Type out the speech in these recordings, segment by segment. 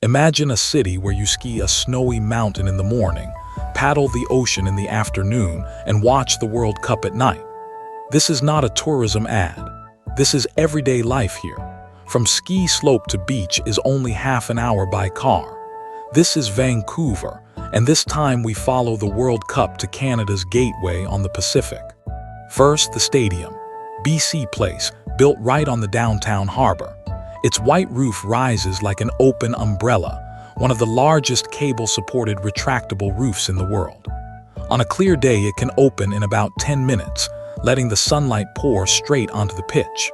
Imagine a city where you ski a snowy mountain in the morning, paddle the ocean in the afternoon, and watch the World Cup at night. This is not a tourism ad. This is everyday life here. From ski slope to beach is only half an hour by car. This is Vancouver, and this time we follow the World Cup to Canada's gateway on the Pacific. First, the stadium, BC Place, built right on the downtown harbor. Its white roof rises like an open umbrella, one of the largest cable-supported retractable roofs in the world. On a clear day, it can open in about 10 minutes, letting the sunlight pour straight onto the pitch.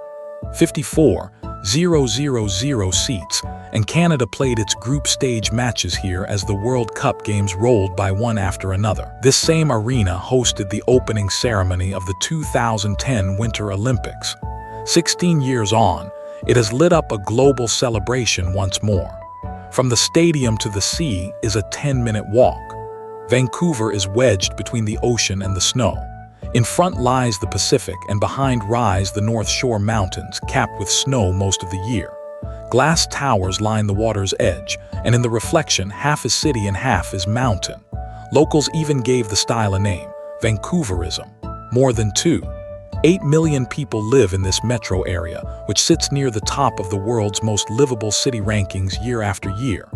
54,000 seats, and Canada played its group stage matches here as the World Cup games rolled by one after another. This same arena hosted the opening ceremony of the 2010 Winter Olympics. 16 years on, it has lit up a global celebration once more. From the stadium to the sea is a 10-minute walk. Vancouver is wedged between the ocean and the snow. In front lies the Pacific, and behind rise the North Shore Mountains, capped with snow most of the year. Glass towers line the water's edge, and in the reflection, half is city and half is mountain. Locals even gave the style a name, Vancouverism. More than 8 million people live in this metro area, which sits near the top of the world's most livable city rankings year after year.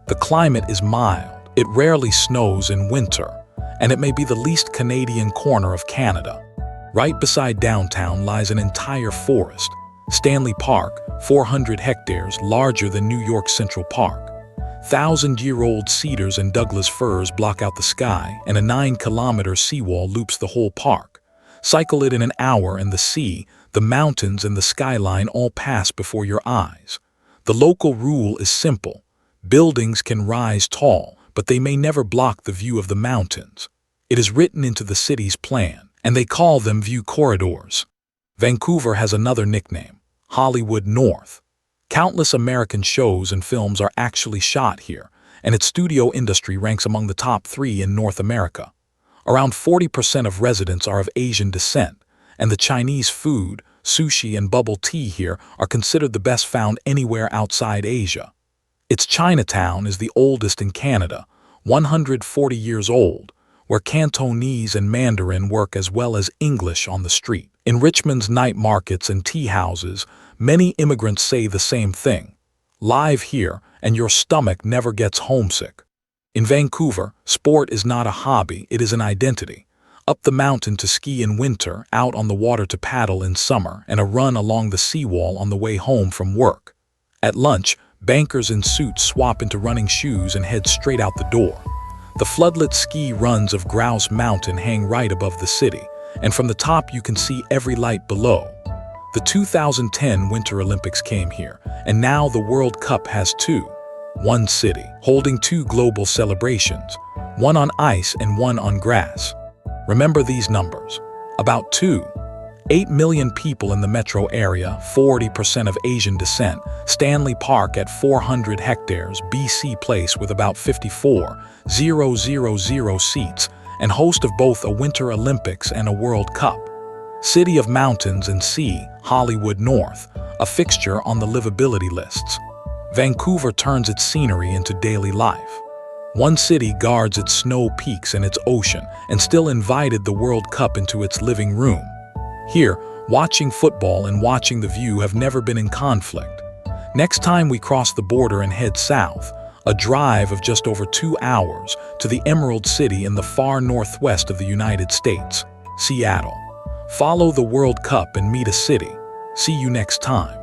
The climate is mild, it rarely snows in winter, and it may be the least Canadian corner of Canada. Right beside downtown lies an entire forest. Stanley Park, 400 hectares, larger than New York Central Park. 1,000-year-old cedars and Douglas firs block out the sky, and a 9-kilometer seawall loops the whole park. Cycle it in an hour and the sea, the mountains and the skyline all pass before your eyes. The local rule is simple. Buildings can rise tall, but they may never block the view of the mountains. It is written into the city's plan, and they call them view corridors. Vancouver has another nickname, Hollywood North. Countless American shows and films are actually shot here, and its studio industry ranks among the top 3 in North America. Around 40% of residents are of Asian descent, and the Chinese food, sushi and bubble tea here are considered the best found anywhere outside Asia. Its Chinatown is the oldest in Canada, 140 years old, where Cantonese and Mandarin work as well as English on the street. In Richmond's night markets and tea houses, many immigrants say the same thing. Live here, and your stomach never gets homesick. In Vancouver, sport is not a hobby, it is an identity. Up the mountain to ski in winter, out on the water to paddle in summer, and a run along the seawall on the way home from work. At lunch, bankers in suits swap into running shoes and head straight out the door. The floodlit ski runs of Grouse Mountain hang right above the city, and from the top you can see every light below. The 2010 Winter Olympics came here, and now the World Cup has one city, holding 2 global celebrations, one on ice and one on grass. Remember these numbers. About 8 million people in the metro area, 40% of Asian descent, Stanley Park at 400 hectares, BC Place with about 54,000 seats, and host of both a Winter Olympics and a World Cup. City of mountains and sea, Hollywood North, a fixture on the livability lists. Vancouver turns its scenery into daily life. One city guards its snow peaks and its ocean, and still invited the World Cup into its living room. Here, watching football and watching the view have never been in conflict. Next time we cross the border and head south, a drive of just over 2 hours to the Emerald City in the far northwest of the United States, Seattle. Follow the World Cup and meet a city. See you next time.